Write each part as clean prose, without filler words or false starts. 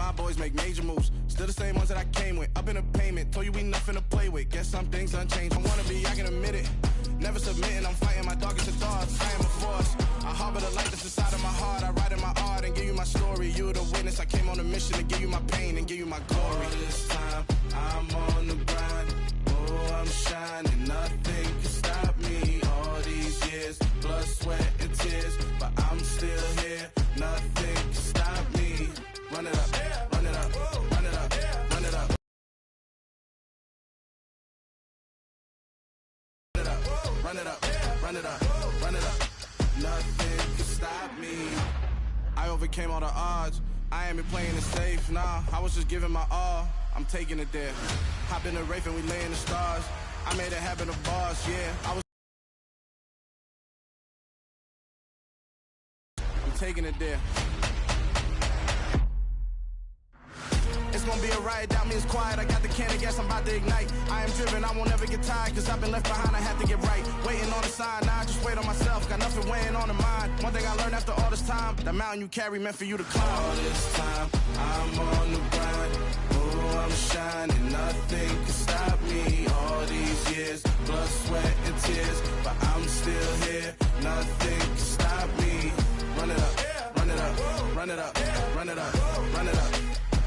my boys make major moves. Still the same ones that I came with. Up in the payment, told you we nothing to play with. Guess some things unchanged. I wanna be, I can admit it. Never submitting, I'm fighting my darkest of thoughts. I am a force. I harbor the light that's inside of my heart. I write in my art and give you my story. You the witness. I came on a mission to give you my pain and give you my glory. All this time, I'm on the grind. Oh, I'm shining. Nothing can stop me. All these years, blood, sweat, and tears. But I'm still here. Nothing can stop me. Run it up, run it up, run it up, run it up. Run it up, run it up, run it up. Nothing can stop me. I overcame all the odds. I ain't been playing it safe, nah. I was just giving my all. I'm taking it there. Hop in the Wraith and we lay in the stars. I made it happen to boss, yeah. I'm taking it there. It's gonna be a riot, doubt me it's quiet. I got the can of gas, I'm about to ignite. I am driven, I won't ever get tired, cause I've been left behind, I have to get right. Waiting on the sign, now I just wait on myself. Got nothing weighing on the mind. One thing I learned after all this time, that mountain you carry meant for you to climb. All this time, I'm on the grind. Oh, I'm shining, nothing can stop me. All these years, blood, sweat, and tears. But I'm still here, nothing can stop me. Run it up, run it up, run it up, run it up, run it up.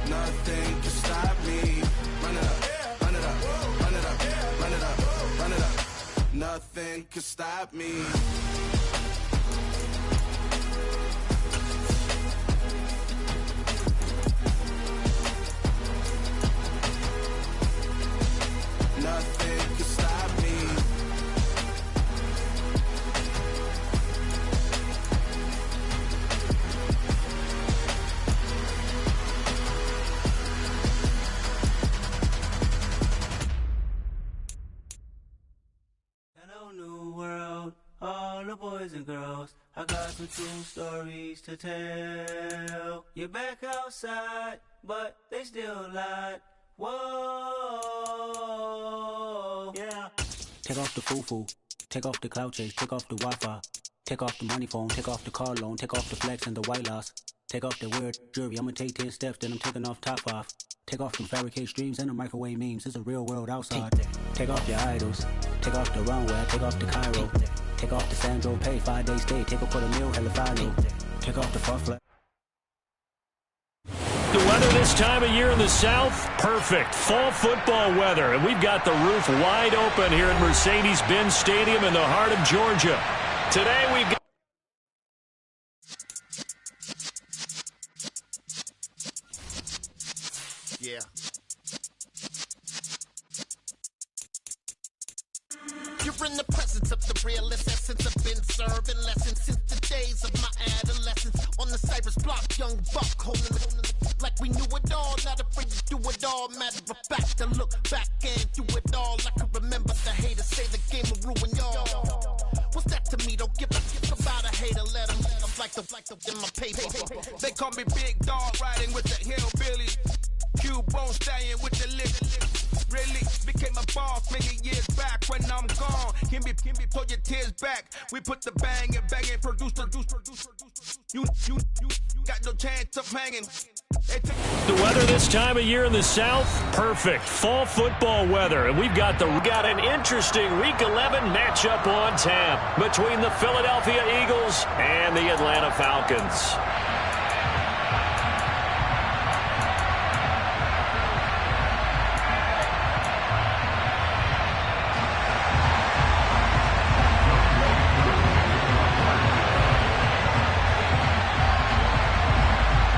Nothing can stop me. Run it up, run it up, run it up, run it up, run it up. Nothing can stop me. Nothing can stop me. All the boys and girls, I got some true stories to tell. You're back outside, but they still lied. Whoa, yeah. Take off the foo-foo, take off the cloud chase, take off the Wi-Fi, take off the money phone, take off the car loan, take off the flex and the white loss, take off the weird jewelry. I'ma take 10 steps, then I'm taking off top off. Take off them fabricated streams and the microwave memes. It's a real world outside. Take off your idols, take off the runway, take off the Cairo, take off the Sandro Pay, 5-day stay, take a quarter meal, hella follow. Take off the far flag. The weather this time of year in the South, perfect. Fall football weather, and we've got the roof wide open here at Mercedes-Benz Stadium in the heart of Georgia. Today we've got... Yeah. You're in the presence of the realest essence. I've been serving lessons since the days of my adolescence. On the Cypress block, young buck holding it like we knew it all. Not afraid to do it all. Matter of fact, to look back and do it all. I can remember the haters say the game will ruin y'all. What's that to me? Don't give a shit about a hater. Let them like the in my paper. They call me Big Dog, riding with the hillbilly. Q-Bone stallion with the lip. Really became a boss many years back. When I'm gone, can be pull your tears back. We put the bang and bang and produce. You got no chance of hanging. The weather this time of year in the South, perfect. Fall football weather, and we've got an interesting Week 11 matchup on tap between the Philadelphia Eagles and the Atlanta Falcons.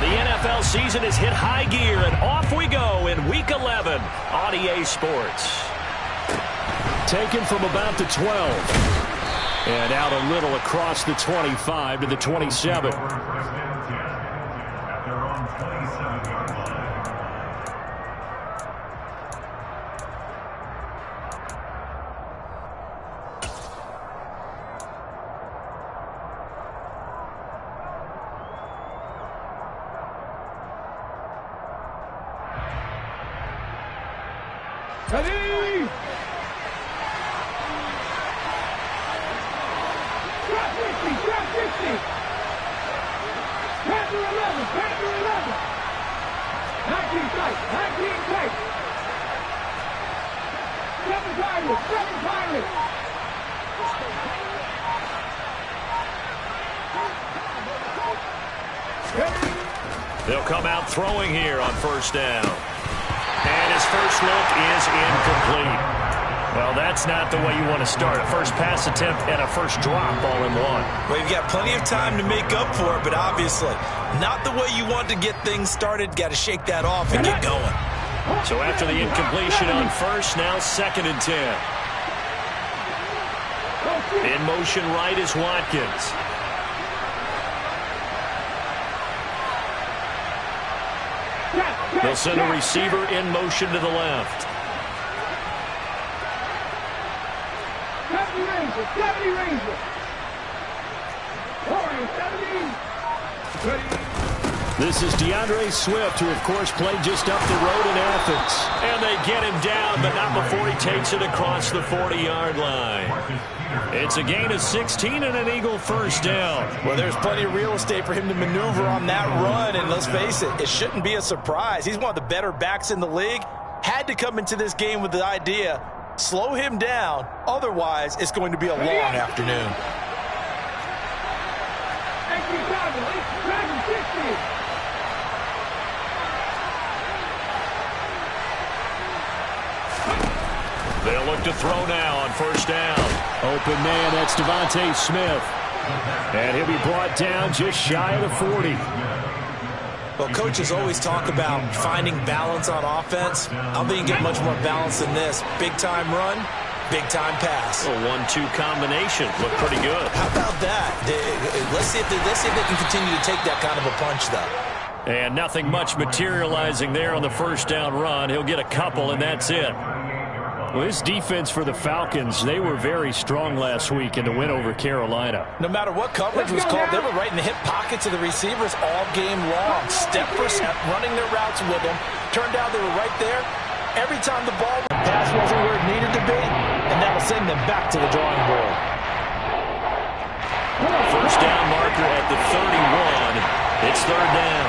NFL season has hit high gear, and off we go in Week 11 on EA Sports. Taken from about the 12. And out a little across the 25 to the 27. Ready? Drop 50, drop 50. Panther 11, Panther 11. 19 tight. 19 tight. 7 Pirates. 7 Pirates. They'll come out throwing here on first down. And his first look is incomplete. Well, that's not the way you want to start. A first pass attempt and a first drop all in one. Well, you've got plenty of time to make up for it, but obviously not the way you want to get things started. Got to shake that off and get going. So after the incompletion on first, now 2nd and 10. In motion right is Watkins. They'll send a receiver in motion to the left. 70 Rangers. 70 Rangers. 70. This is DeAndre Swift, who, of course, played just up the road in Athens. And they get him down, but not before he takes it across the 40-yard line. It's a gain of 16 and an Eagle first down. Well, there's plenty of real estate for him to maneuver on that run, and let's face it, it shouldn't be a surprise. He's one of the better backs in the league. Had to come into this game with the idea, slow him down, otherwise it's going to be a long afternoon. They'll look to throw now on first down. Open man, that's Devontae Smith. And he'll be brought down just shy of the 40. Well, coaches always talk about finding balance on offense. I don't think you get much more balance than this. Big-time run, big-time pass. A 1-2 combination. Look pretty good. How about that? Let's see if they can continue to take that kind of a punch, though. And nothing much materializing there on the first down run. He'll get a couple, and that's it. Well, this defense for the Falcons, they were very strong last week in the win over Carolina. No matter what coverage was called, they were right in the hip pockets of the receivers all game long. Step for step, running their routes with them. Turned out they were right there. Every time the ball pass wasn't where it needed to be, and that'll send them back to the drawing board. First down marker at the 31. It's third down.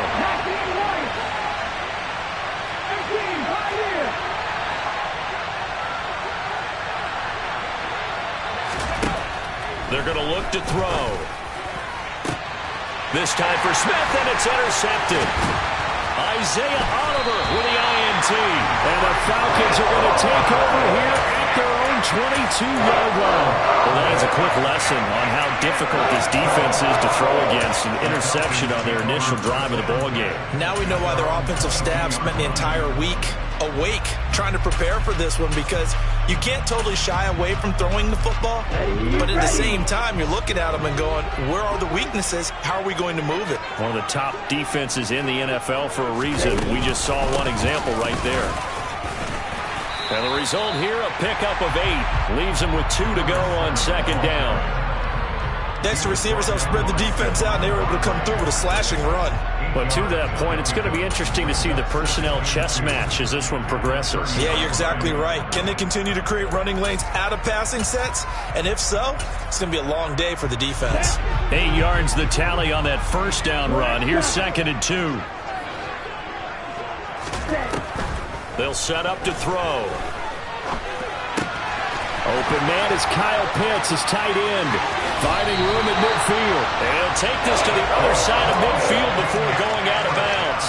They're going to look to throw. This time for Smith, and it's intercepted. Isaiah Oliver with the INT. And the Falcons are going to take over here at their own 22-yard line. Well, that is a quick lesson on how difficult this defense is to throw against. An interception on their initial drive of the ballgame. Now we know why their offensive staff spent the entire week awake trying to prepare for this one, because you can't totally shy away from throwing the football, but at the same time you're looking at them and going, where are the weaknesses? How are we going to move it? One of the top defenses in the NFL for a reason. We just saw one example right there. And the result here, a pickup of 8. Leaves them with 2 to go on second down. Next, the receivers help spread the defense out, and they were able to come through with a slashing run. But to that point, it's going to be interesting to see the personnel chess match as this one progresses. Yeah, you're exactly right. Can they continue to create running lanes out of passing sets? And if so, it's going to be a long day for the defense. 8 yards the tally on that first down run. Here's 2nd and 2. They'll set up to throw. Open man is Kyle Pitts, his tight end. Finding room at midfield. And he'll take this to the other side of midfield before going out of bounds.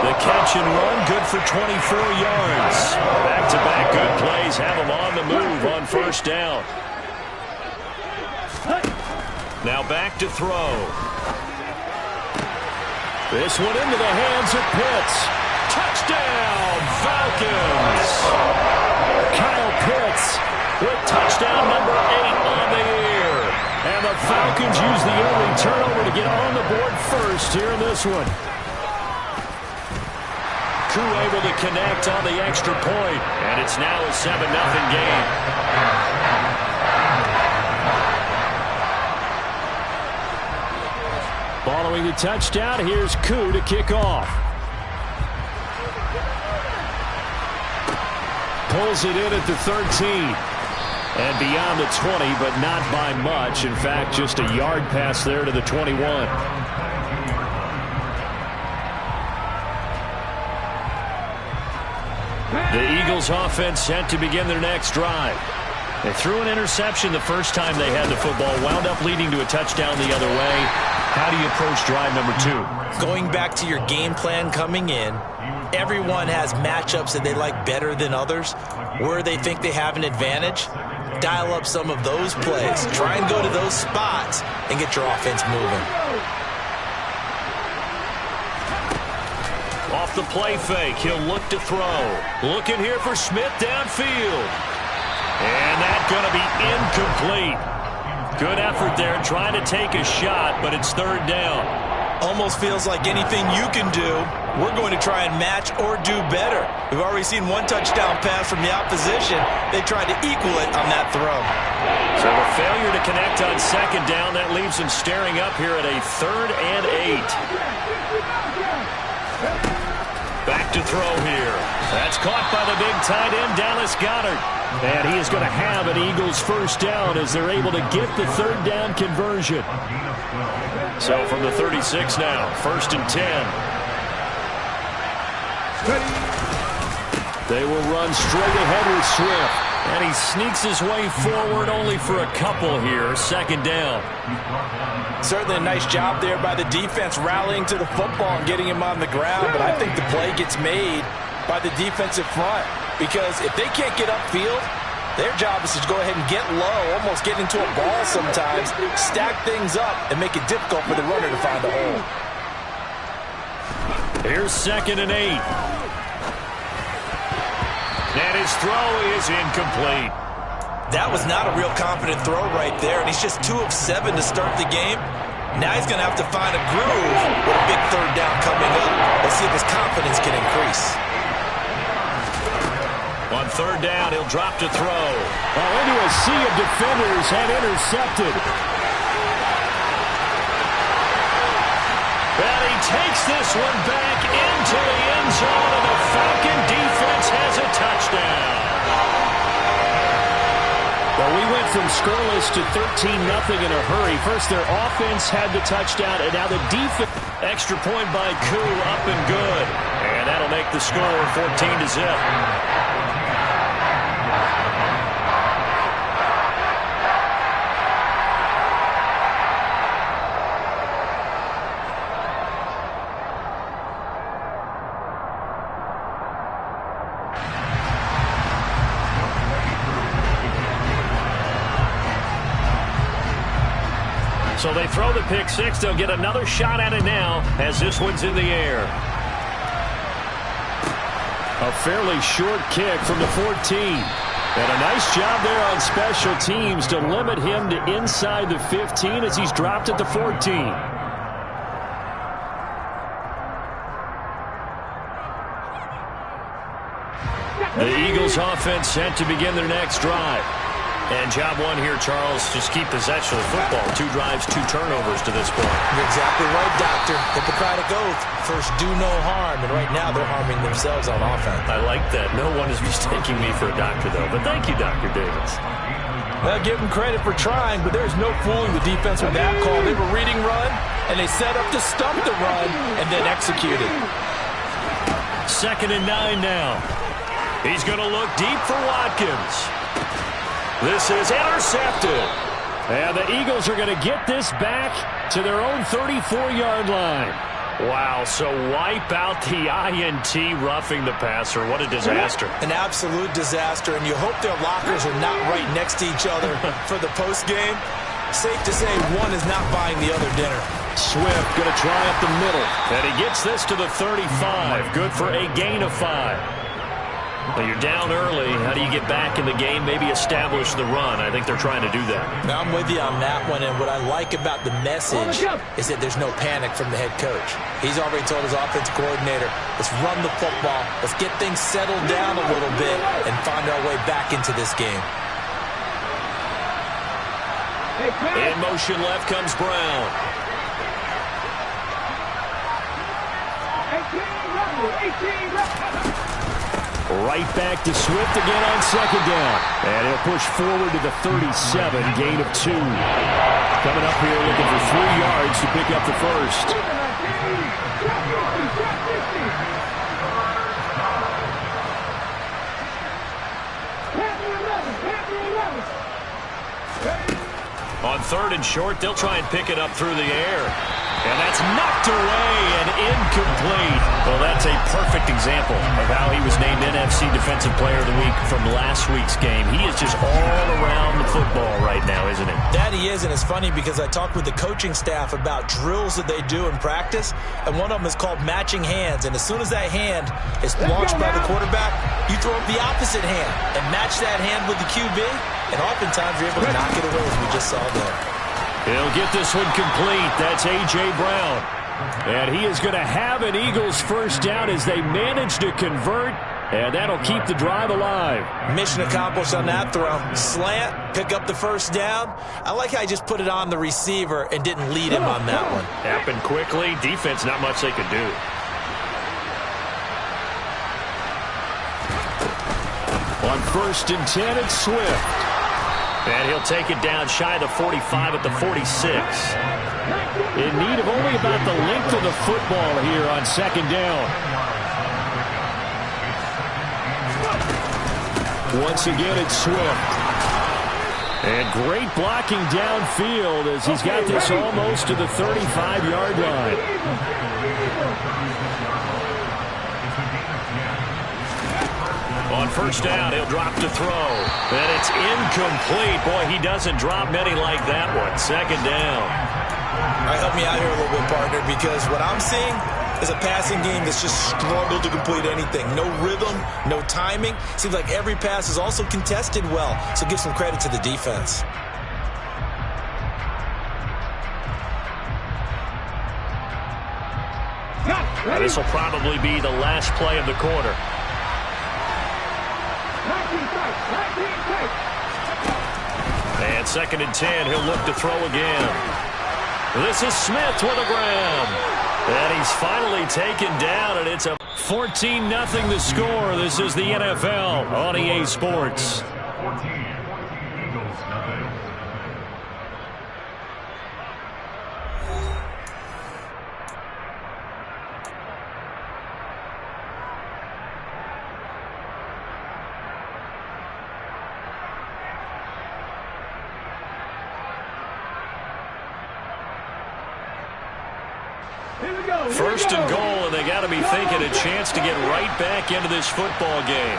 The catch and run, good for 24 yards. Back-to-back good plays have him on the move on first down. Now back to throw. This one into the hands of Pitts. Touchdown, Falcons! Kyle Pitts with touchdown number 8 on the year. And the Falcons use the early turnover to get on the board first here in this one. Koo able to connect on the extra point, and it's now a 7-0 game. Following the touchdown, here's Koo to kick off. Pulls it in at the 13. And beyond the 20, but not by much. In fact, just a yard pass there to the 21. The Eagles offense set to begin their next drive. They threw an interception the first time they had the football, wound up leading to a touchdown the other way. How do you approach drive number 2? Going back to your game plan coming in, everyone has matchups that they like better than others. Where they think they have an advantage, dial up some of those plays. Try and go to those spots and get your offense moving. Off the play fake, he'll look to throw. Looking here for Smith downfield. And that's going to be incomplete. Good effort there, trying to take a shot, but it's third down. Almost feels like anything you can do, we're going to try and match or do better. We've already seen one touchdown pass from the opposition. They tried to equal it on that throw. So a failure to connect on second down. That leaves him staring up here at a 3rd and 8. Back to throw here. That's caught by the big tight end, Dallas Goedert. And he is going to have an Eagles first down as they're able to get the 3rd down conversion. So from the 36 now, 1st and 10. They will run straight ahead with Swift. And he sneaks his way forward only for a couple here. 2nd down. Certainly a nice job there by the defense rallying to the football and getting him on the ground. But I think the play gets made by the defensive front. Because if they can't get upfield, their job is to go ahead and get low, almost get into a ball sometimes, stack things up, and make it difficult for the runner to find a hole. Here's 2nd and 8. And his throw is incomplete. That was not a real confident throw right there, and he's just 2 of 7 to start the game. Now he's going to have to find a groove with a big 3rd down coming up. Let's see if his confidence can increase. On 3rd down, he'll drop to throw. Well, into a sea of defenders and intercepted. And he takes this one back into the end zone, and the Falcon defense has a touchdown. Well, we went from scoreless to 13-0 in a hurry. First, their offense had the touchdown, and now the defense. Extra point by Koo, up and good. And that'll make the score 14-0. So they throw the pick six. They'll get another shot at it now as this one's in the air. A fairly short kick from the 14. And a nice job there on special teams to limit him to inside the 15 as he's dropped at the 14. The Eagles offense set to begin their next drive. And job one here, Charles, just keep possession of the football. 2 drives, 2 turnovers to this point. You're exactly right, Doctor. Hippocratic oath. First, do no harm. And right now, they're harming themselves on offense. I like that. No one is mistaking me for a doctor, though. But thank you, Dr. Davis. Well, give them credit for trying, but there's no fooling the defense with that call. They were reading run, and they set up to stump the run, and then executed. 2nd and 9 now. He's going to look deep for Watkins. This is intercepted. And the Eagles are going to get this back to their own 34-yard line. Wow, so wipe out the INT roughing the passer. What a disaster. An absolute disaster, and you hope their lockers are not right next to each other for the postgame. Safe to say one is not buying the other dinner. Swift going to try up the middle. And he gets this to the 35. Good for a gain of 5. Well, you're down early. How do you get back in the game? Maybe establish the run. I think they're trying to do that. Now, I'm with you on that one, and what I like about the message is that there's no panic from the head coach. He's already told his offensive coordinator, let's run the football, let's get things settled down a little bit, and find our way back into this game. In motion left comes Brown. 18 Right back to Swift again on 2nd down. And he'll push forward to the 37, gain of 2. Coming up here looking for 3 yards to pick up the first. On 3rd and short, they'll try and pick it up through the air. And that's knocked away and incomplete. Well, that's a perfect example of how he was named NFC Defensive Player of the Week from last week's game. He is just all around the football right now, isn't he? That he is, and it's funny because I talked with the coaching staff about drills that they do in practice, and one of them is called matching hands. And as soon as that hand is launched by the quarterback, you throw up the opposite hand and match that hand with the QB, and oftentimes you're able to knock it away, as we just saw there. He'll get this one complete. That's A.J. Brown. And he is going to have an Eagles first down as they manage to convert, and that'll keep the drive alive. Mission accomplished on that throw. Slant, pick up the first down. I like how he just put it on the receiver and didn't lead him on that one. Happened quickly. Defense, not much they could do. On 1st and 10, it's Swift. And he'll take it down shy of the 45 at the 46. In need of only about the length of the football here on 2nd down. Once again, it's Swift. And great blocking downfield as he's got this almost to the 35-yard line. On 1st down, he'll drop to throw. And it's incomplete. Boy, he doesn't drop many like that one. 2nd down. All right, help me out here a little bit, partner, because what I'm seeing is a passing game that's just struggled to complete anything. No rhythm, no timing. Seems like every pass is also contested well, so give some credit to the defense. Now, this will probably be the last play of the quarter. And 2nd and 10, he'll look to throw again. This is Smith with a grab. And he's finally taken down, and it's a 14-0 the score. This is the NFL on EA Sports. 14, Eagles nothing. First and goal, and they got to be thinking a chance to get right back into this football game.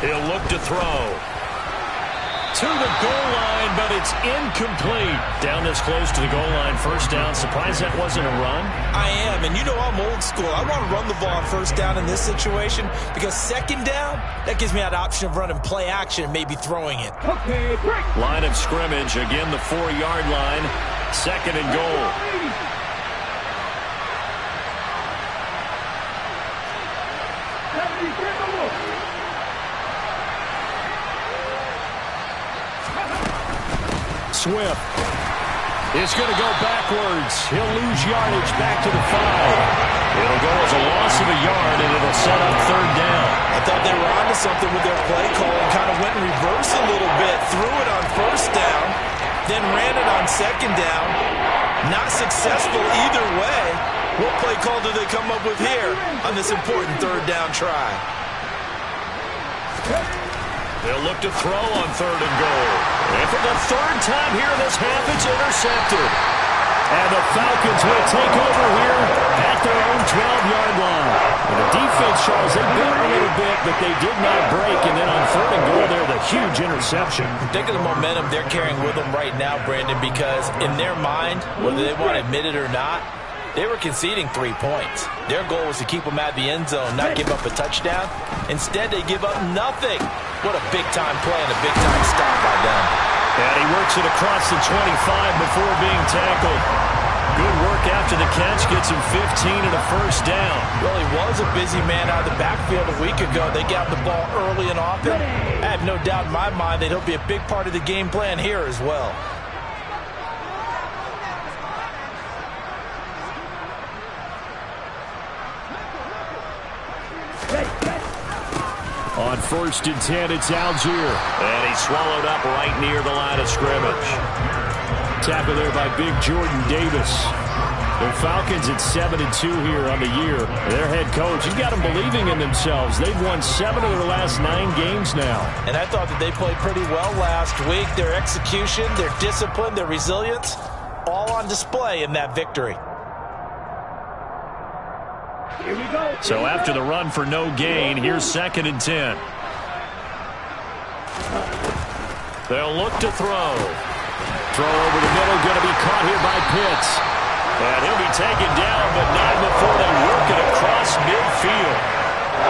He'll look to throw. To the goal line, but it's incomplete. Down this close to the goal line, 1st down. Surprised that wasn't a run? I am, and you know I'm old school. I want to run the ball on 1st down in this situation because 2nd down, that gives me that option of running play action and maybe throwing it. Okay, break. Line of scrimmage, again the 4-yard line. 2nd and goal. Swift is going to go backwards. He'll lose yardage back to the 5. It'll go as a loss of a yard, and it'll set up 3rd down. I thought they were onto something with their play call and kind of went in reverse a little bit. Threw it on 1st down, then ran it on 2nd down. Not successful either way. What play call do they come up with here on this important 3rd down try? They'll look to throw on 3rd and goal. And for the 3rd time here in this half, it's intercepted. And the Falcons will take over here at their own 12-yard line. And the defense, Charles, they built a little bit, but they did not break. And then on 3rd and goal there, the huge interception. Think of the momentum they're carrying with them right now, Brandon, because in their mind, whether they want to admit it or not, they were conceding 3 points. Their goal was to keep them at the end zone, not give up a touchdown. Instead, they give up nothing. What a big-time play and a big-time stop by them. And he works it across the 25 before being tackled. Good work after the catch. Gets him 15 and a 1st down. Well, he was a busy man out of the backfield a week ago. They got the ball early and often. I have no doubt in my mind that he'll be a big part of the game plan here as well. On 1st and 10, it's Algier. And he's swallowed up right near the line of scrimmage. Tackle there by big Jordan Davis. The Falcons at 7-2 here on the year. Their head coach, he's got them believing in themselves. They've won 7 of their last 9 games now. And I thought that they played pretty well last week. Their execution, their discipline, their resilience, all on display in that victory. Here we go. So after the run for no gain, here's 2nd and 10. They'll look to throw. Throw over the middle, going to be caught here by Pitts. And he'll be taken down, but not before they work it across midfield.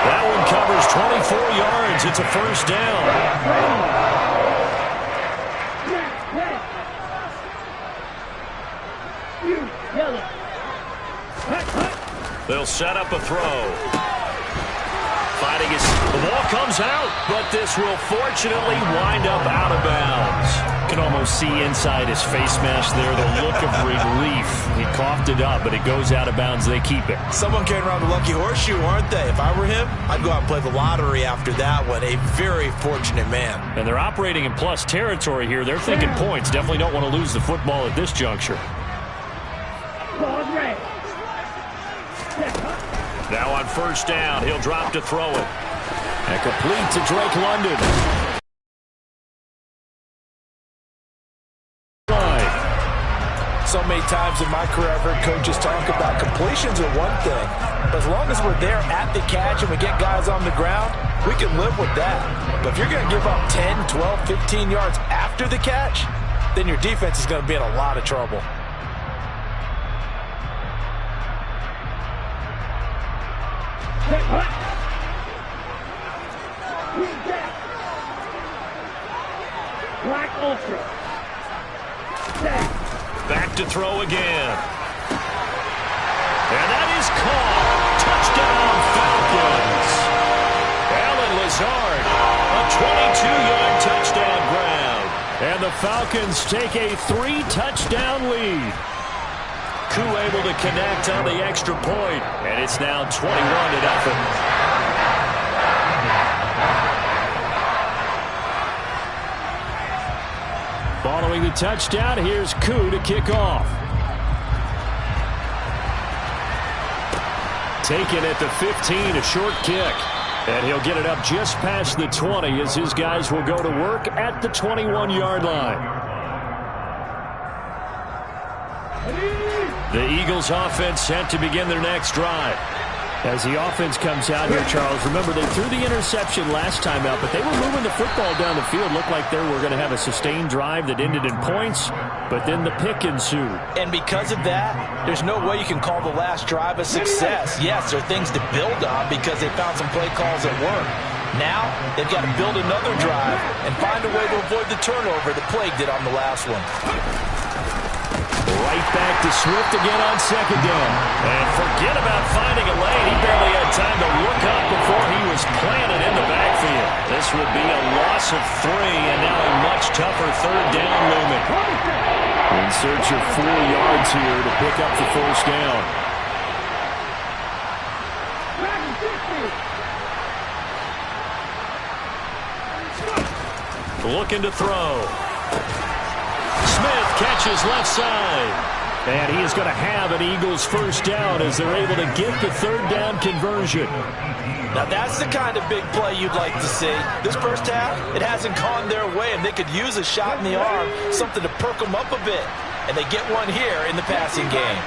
That one covers 24 yards. It's a first down. They'll set up a throw. Fighting the ball comes out, but this will fortunately wind up out of bounds. You can almost see inside his face mask there the look of relief. He coughed it up, but it goes out of bounds. They keep it. Someone carrying around the lucky horseshoe, aren't they? If I were him, I'd go out and play the lottery after that one. A very fortunate man. And they're operating in plus territory here. They're thinking points. Definitely don't want to lose the football at this juncture. Now on first down, he'll drop to throw it. And complete to Drake London. So many times in my career, I've heard coaches talk about completions are one thing. But as long as we're there at the catch and we get guys on the ground, we can live with that. But if you're going to give up 10, 12, 15 yards after the catch, then your defense is going to be in a lot of trouble. Black Ultra. Back to throw again. And that is caught. Touchdown, Falcons. Alan Lazard, a 22-yard touchdown grab. And the Falcons take a 3-touchdown lead. Koo able to connect on the extra point, and it's now 21-0. Following the touchdown, here's Koo to kick off. Taken at the 15, a short kick. And he'll get it up just past the 20 as his guys will go to work at the 21-yard line. The Eagles offense set to begin their next drive. As the offense comes out here, Charles, remember they threw the interception last time out, but they were moving the football down the field. Looked like they were going to have a sustained drive that ended in points, but then the pick ensued. And because of that, there's no way you can call the last drive a success. Yes, there are things to build on because they found some play calls that work. Now, they've got to build another drive and find a way to avoid the turnover that plagued it on the last one. Right back to Swift again on second down. And forget about finding a lane. He barely had time to look up before he was planted in the backfield. This would be a loss of 3, and now a much tougher third down looming. In search of 4 yards here to pick up the first down. Looking to throw. Smith catches left side. And he is going to have an Eagles first down as they're able to get the third down conversion. Now that's the kind of big play you'd like to see. This first half, it hasn't gone their way, and they could use a shot in the arm, something to perk them up a bit. And they get one here in the passing game.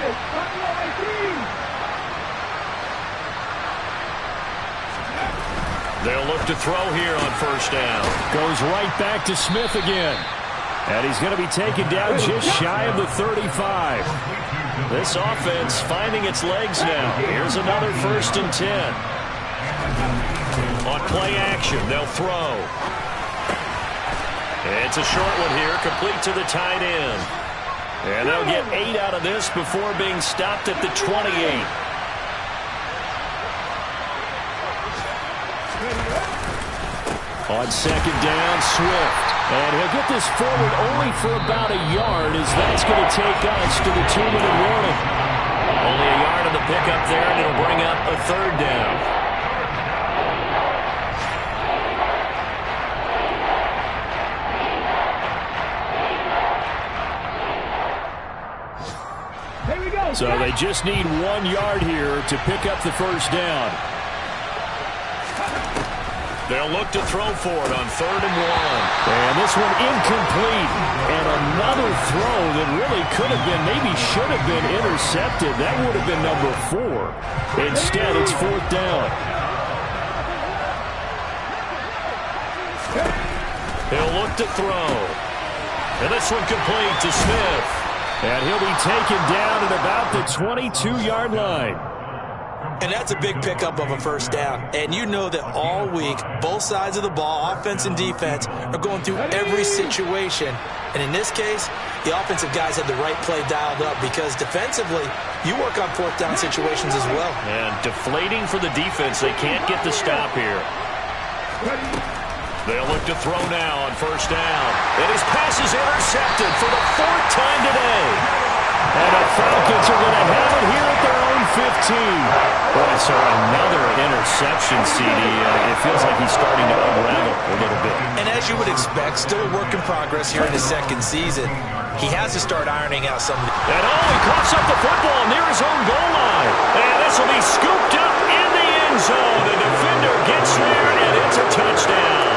They'll look to throw here on first down. Goes right back to Smith again. And he's going to be taken down just shy of the 35. This offense finding its legs now. Here's another 1st and 10. On play action, they'll throw. It's a short one here, complete to the tight end. And they'll get 8 out of this before being stopped at the 28. On second down, Swift. And he'll get this forward only for about a yard as that's going to take us to the 2-minute warning. Only a yard on the pickup there, and it'll bring up a third down. So they just need 1 yard here to pick up the first down. They'll look to throw for it on 3rd and 1. And this one incomplete. And another throw that really could have been, maybe should have been intercepted. That would have been number 4. Instead, it's 4th down. He'll look to throw. And this one complete to Smith. And he'll be taken down at about the 22-yard line. And that's a big pickup of a first down. And you know that all week, both sides of the ball, offense and defense, are going through every situation. And in this case, the offensive guys had the right play dialed up because defensively, you work on 4th down situations as well. And deflating for the defense. They can't get the stop here. They'll look to throw now on 1st down. And his pass is intercepted for the 4th time today. And the Falcons are going to have it here at their own 15. Boy, so another interception, CD. It feels like he's starting to unravel a little bit. And as you would expect, still a work in progress here in his 2nd season. He has to start ironing out some of the... And he coughs up the football near his own goal line. And this will be scooped up in the end zone. The defender gets there, and it's a touchdown.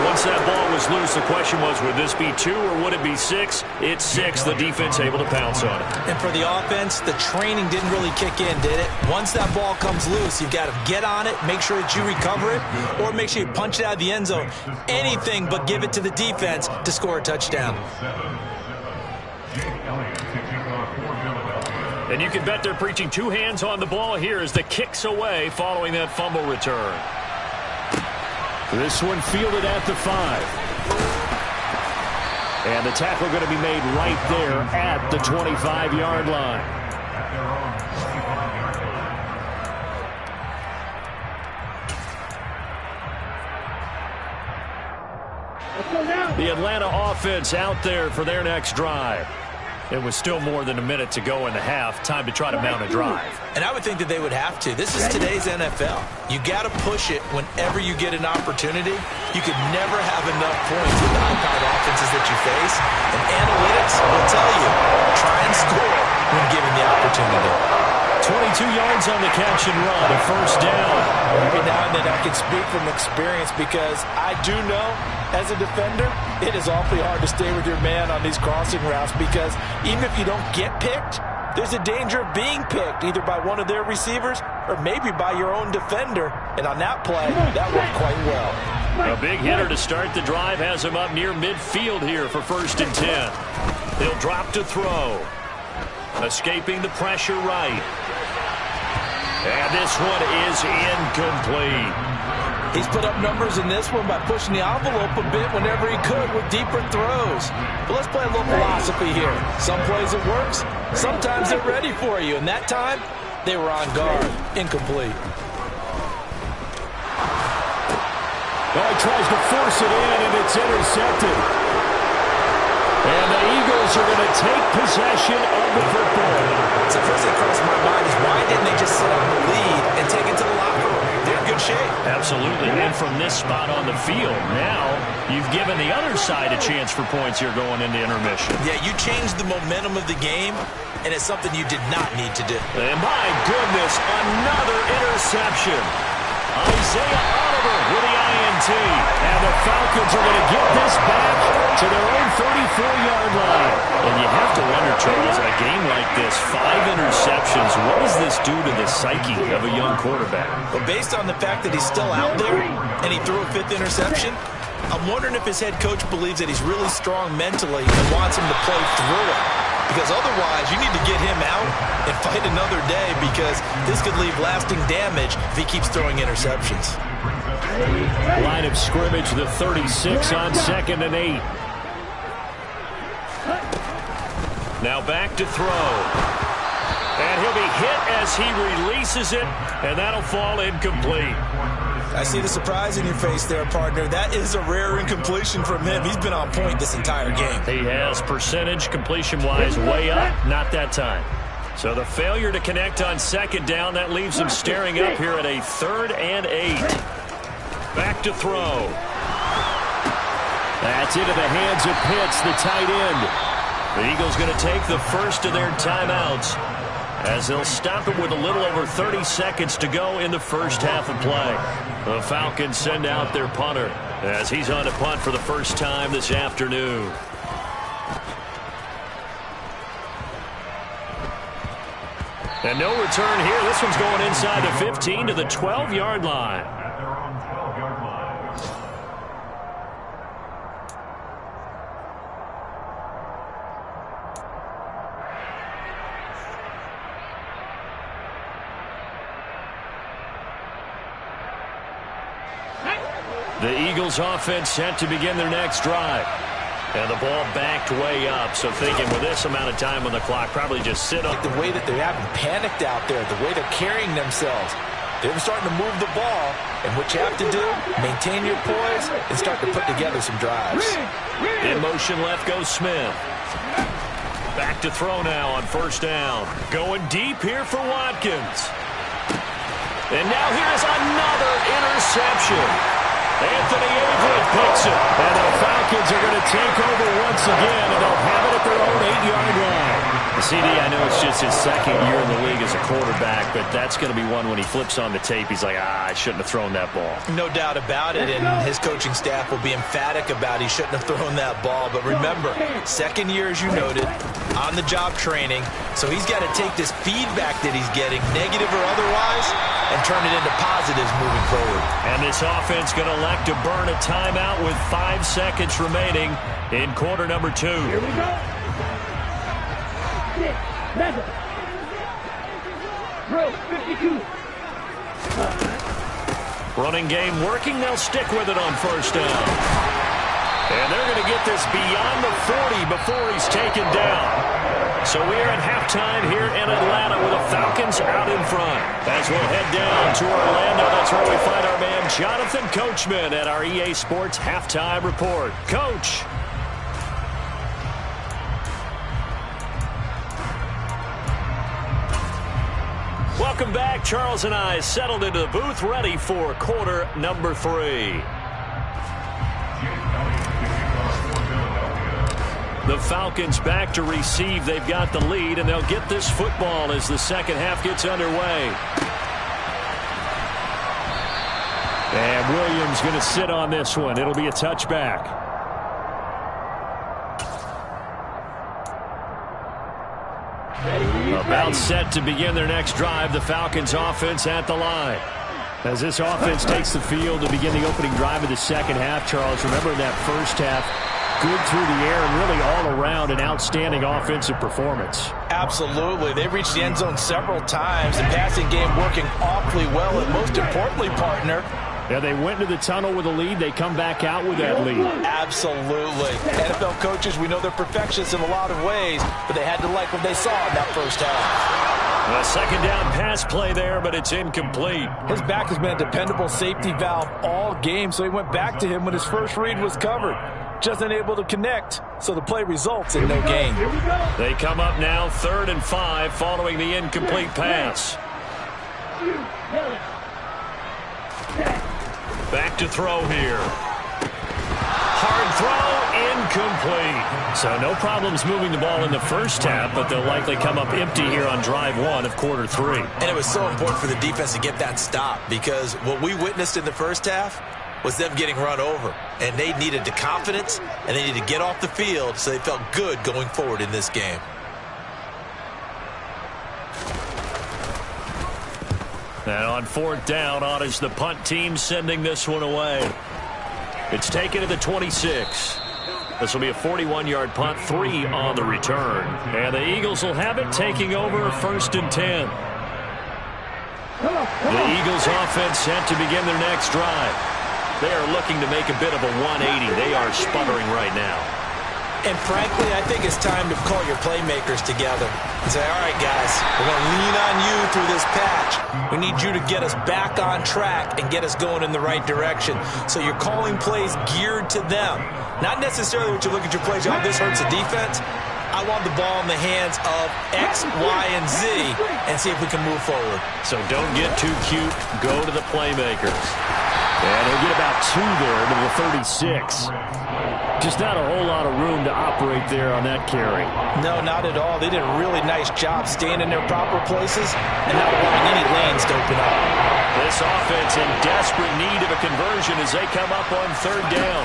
Once that ball was loose, the question was, would this be 2 or would it be 6? It's 6. The defense able to pounce on it. And for the offense, the training didn't really kick in, did it? Once that ball comes loose, you've got to get on it, make sure that you recover it, or make sure you punch it out of the end zone. Anything but give it to the defense to score a touchdown. And you can bet they're preaching 2 hands on the ball here as the kick's away following that fumble return. This one fielded at the 5. And the tackle going to be made right there at the 25-yard line. The Atlanta offense out there for their next drive. It was still more than a minute to go in the half. Time to try to mount a drive. And I would think that they would have to. This is today's NFL. You got to push it whenever you get an opportunity. You could never have enough points with the high-powered offenses that you face. And analytics will tell you, try and score when given the opportunity. 22 yards on the catch and run, a first down. Every now and then I can speak from experience because I do know, as a defender, it is awfully hard to stay with your man on these crossing routes because even if you don't get picked, there's a danger of being picked either by one of their receivers or maybe by your own defender. And on that play, that worked quite well. A big hitter to start the drive has him up near midfield here for 1st and 10. He'll drop to throw. Escaping the pressure right. And this one is incomplete. He's put up numbers in this one by pushing the envelope a bit whenever he could with deeper throws. But let's play a little philosophy here. Some plays it works. Sometimes they're ready for you. And that time, they were on guard. Incomplete. Oh, he tries to force it in, and it's intercepted. And the Eagles are going to take possession of the football. So first thing crossed my mind is why didn't they just sit on the lead and take it to the locker room? They're in good shape. Absolutely. And from this spot on the field, now you've given the other side a chance for points here going into intermission. Yeah, you changed the momentum of the game, and it's something you did not need to do. And my goodness, another interception. Isaiah Oliver with the INT. And the Falcons are going to get this back to their own 34-yard line. And you have to wonder, Charles, a game like this, 5 interceptions, what does this do to the psyche of a young quarterback? Well, based on the fact that he's still out there and he threw a 5th interception, I'm wondering if his head coach believes that he's really strong mentally and wants him to play through it. Because otherwise, you need to get him out and fight another day because this could leave lasting damage if he keeps throwing interceptions. Line of scrimmage, the 36 on 2nd and 8. Now back to throw. And he'll be hit as he releases it, and that'll fall incomplete. I see the surprise in your face there, partner. That is a rare incompletion from him. He's been on point this entire game. He has percentage completion-wise way up, not that time. So the failure to connect on 2nd down, that leaves him staring up here at a 3rd and 8. Back to throw. That's into the hands of Pitts, the tight end. The Eagles going to take the first of their timeouts as they'll stop it with a little over 30 seconds to go in the first half of play. The Falcons send out their punter as he's on to punt for the first time this afternoon. And no return here. This one's going inside the 15 to the 12-yard line. The Eagles offense set to begin their next drive. And the ball backed way up. So thinking with this amount of time on the clock, probably just sit up. The way that they're having panicked out there, the way they're carrying themselves, they're starting to move the ball. And what you have to do, maintain your poise and start to put together some drives. In motion left goes Smith. Back to throw now on first down. Going deep here for Watkins. And now here's another interception. Anthony Avery picks it. And the Falcons are going to take over once again, and they'll have it at their own 8-yard line. CD, I know it's just his second year in the league as a quarterback, but that's going to be one when he flips on the tape. He's like, I shouldn't have thrown that ball. No doubt about it, and his coaching staff will be emphatic about he shouldn't have thrown that ball. But remember, second year, as you noted, on-the-job training, so he's got to take this feedback that he's getting, negative or otherwise, and turn it into positives moving forward. And this offense going to elect to burn a timeout with 5 seconds remaining in quarter number 2. Here we go. 6, 7. Drill 52. Running game working. They'll stick with it on first down. And they're going to get this beyond the 40 before he's taken down. So we are at halftime here in Atlanta with the Falcons out in front. As we'll head down to Orlando, that's where we find our man Jonathan Coachman at our EA Sports Halftime Report. Coach. Welcome back. Charles and I settled into the booth ready for quarter number 3. The Falcons back to receive. They've got the lead, and they'll get this football as the second half gets underway. And Williams going to sit on this one. It'll be a touchback. About set to begin their next drive. The Falcons offense at the line. As this offense takes the field to begin the opening drive of the second half, Charles, remember in that first half, good through the air and really all around an outstanding offensive performance. Absolutely. They've reached the end zone several times. The passing game working awfully well. And most importantly, partner, yeah, they went into the tunnel with a lead. They come back out with that lead. Absolutely. NFL coaches, we know they're perfectionists in a lot of ways, but they had to like what they saw in that first half. A second down pass play there, but it's incomplete. His back has been a dependable safety valve all game, so he went back to him when his first read was covered. Just unable to connect, so the play results in no gain. They come up now 3rd and 5 following the incomplete pass. Back to throw here. Hard throw, incomplete. So no problems moving the ball in the first half, but they'll likely come up empty here on drive 1 of quarter 3. And it was so important for the defense to get that stop, because what we witnessed in the first half was them getting run over. And they needed the confidence, and they needed to get off the field so they felt good going forward in this game. And on 4th down, on is the punt team sending this one away. It's taken to the 26. This will be a 41-yard punt, 3 on the return. And the Eagles will have it, taking over 1st and 10. The Eagles offense set to begin their next drive. They are looking to make a bit of a 180. They are sputtering right now. And frankly, I think it's time to call your playmakers together and say, all right, guys, we're going to lean on you through this patch. We need you to get us back on track and get us going in the right direction. So you're calling plays geared to them. Not necessarily what you look at your plays, oh, this hurts the defense. I want the ball in the hands of X, Y, and Z and see if we can move forward. So don't get too cute. Go to the playmakers. And he'll get about 2 there to the 36. Just not a whole lot of room to operate there on that carry. No, not at all. They did a really nice job staying in their proper places and not allowing any lanes to open up. This offense in desperate need of a conversion as they come up on 3rd down.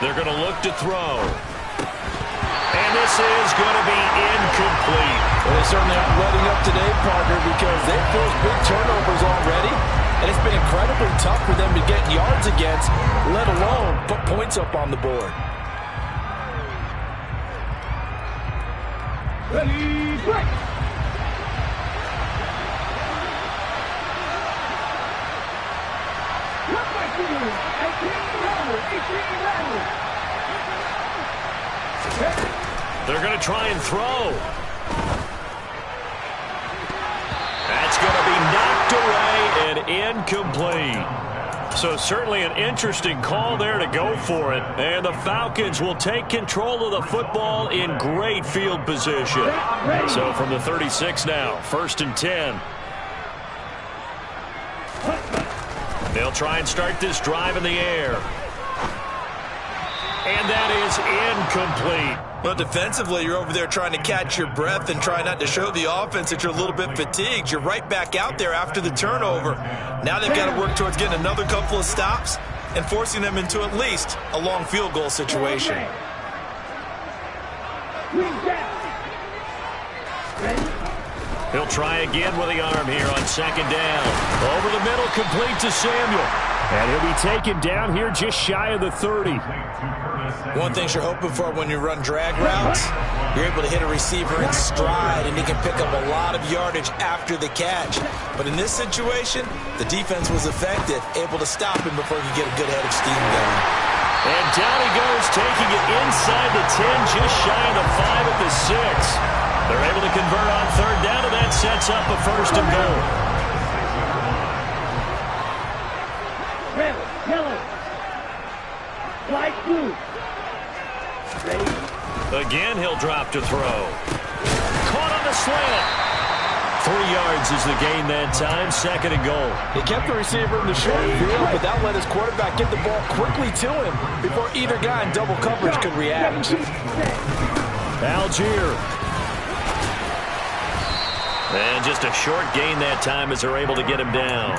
They're going to look to throw. And this is going to be incomplete. Well, they certainly aren't letting up today, partner, because they've forced big turnovers already. And it's been incredibly tough for them to get yards against, let alone put points up on the board. Ready, break! Look like you, 18 They're going to try and throw. That's going to be knocked away and incomplete. So certainly an interesting call there to go for it. And the Falcons will take control of the football in great field position. So from the 36 now, 1st and 10. They'll try and start this drive in the air. And that is incomplete. Well, defensively, you're over there trying to catch your breath and try not to show the offense that you're a little bit fatigued. You're right back out there after the turnover. Now they've got to work towards getting another couple of stops and forcing them into at least a long field goal situation. He'll try again with the arm here on 2nd down. Over the middle, complete to Samuel. And he'll be taken down here just shy of the 30. One thing you're hoping for when you run drag routes, you're able to hit a receiver in stride, and he can pick up a lot of yardage after the catch. But in this situation, the defense was effective, able to stop him before he could get a good head of steam going. And down he goes, taking it inside the 10, just shy of the 5 at the 6. They're able to convert on 3rd down, and that sets up a 1st and goal. Red, yellow, light blue. Ready? Again, he'll drop to throw. Caught on the slant. 3 yards is the gain that time, 2nd and goal. He kept the receiver in the short field, but that let his quarterback get the ball quickly to him before either guy in double coverage could react. Algier. And just a short gain that time as they're able to get him down.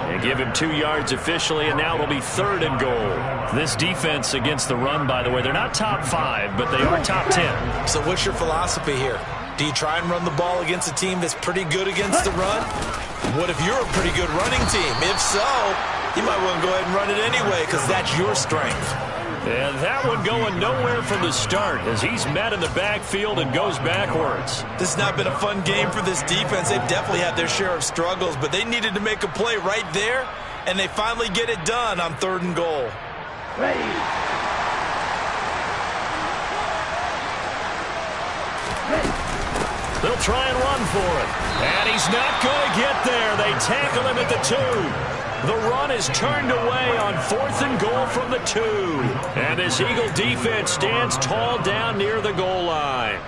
And give him 2 yards officially, and now it'll be 3rd and goal. This defense against the run, by the way, they're not top 5, but they are top 10. So what's your philosophy here? Do you try and run the ball against a team that's pretty good against the run? What if you're a pretty good running team? If so, you might want to go ahead and run it anyway because that's your strength. And that one going nowhere from the start as he's met in the backfield and goes backwards. This has not been a fun game for this defense. They've definitely had their share of struggles, but they needed to make a play right there, and they finally get it done on 3rd and goal. Ready. They'll try and run for it. And he's not going to get there. They tackle him at the 2. The run is turned away on 4th and goal from the 2. And this Eagle defense stands tall down near the goal line.